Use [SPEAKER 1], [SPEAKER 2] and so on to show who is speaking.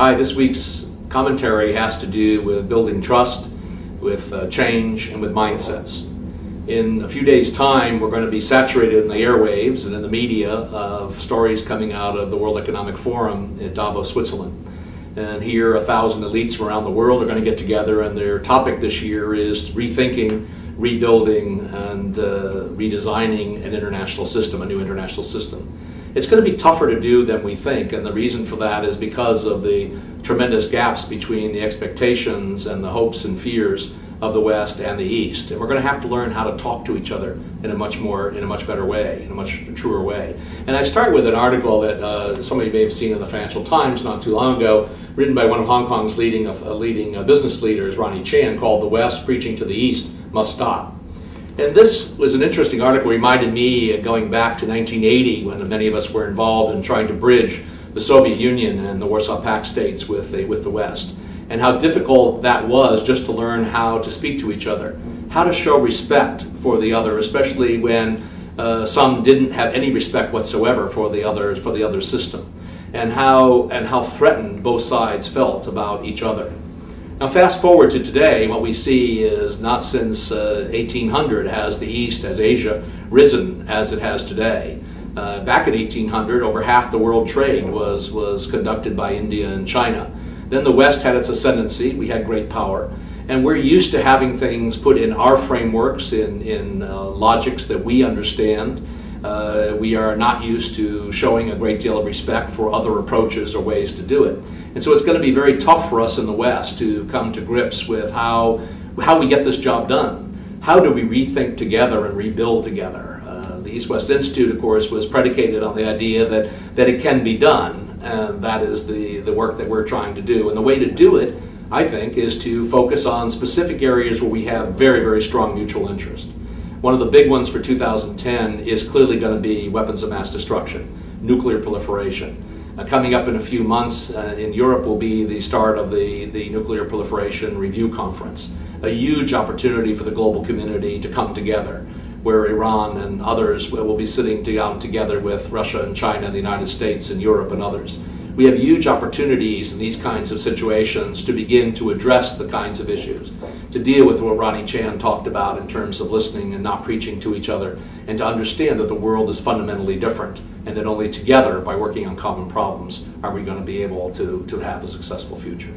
[SPEAKER 1] Hi, this week's commentary has to do with building trust, with change, and with mindsets. In a few days' time, we're going to be saturated in the airwaves and in the media of stories coming out of the World Economic Forum in Davos, Switzerland. And here, 1,000 elites from around the world are going to get together, and their topic this year is rethinking, rebuilding, and redesigning an international system, a new international system. It's going to be tougher to do than we think, and the reason for that is because of the tremendous gaps between the expectations and the hopes and fears of the West and the East. And we're going to have to learn how to talk to each other in a much better way, in a much truer way. And I start with an article that some of you may have seen in the Financial Times not too long ago, written by one of Hong Kong's leading business leaders, Ronnie Chan, called "The West Preaching to the East Must Stop." And this was an interesting article, reminded me going back to 1980 when many of us were involved in trying to bridge the Soviet Union and the Warsaw Pact states with the West, and how difficult that was just to learn how to speak to each other, how to show respect for the other, especially when some didn't have any respect whatsoever for the other system, and how threatened both sides felt about each other. Now, fast forward to today, what we see is not since 1800 has the East, has Asia, risen as it has today. Back in 1800, over half the world trade was conducted by India and China. Then the West had its ascendancy, we had great power, and we're used to having things put in our frameworks, in logics that we understand. We are not used to showing a great deal of respect for other approaches or ways to do it. And so it's going to be very tough for us in the West to come to grips with how we get this job done. How do we rethink together and rebuild together? The EastWest Institute, of course, was predicated on the idea that it can be done, and that is the work that we're trying to do. And the way to do it, I think, is to focus on specific areas where we have very, very strong mutual interest. One of the big ones for 2010 is clearly going to be weapons of mass destruction, nuclear proliferation. Coming up in a few months in Europe will be the start of the Nuclear Proliferation Review Conference, a huge opportunity for the global community to come together, where Iran and others will be sitting down together with Russia and China and the United States and Europe and others. We have huge opportunities in these kinds of situations to begin to address the kinds of issues, to deal with what Ronnie Chan talked about in terms of listening and not preaching to each other, and to understand that the world is fundamentally different, and that only together, by working on common problems, are we going to be able to have a successful future.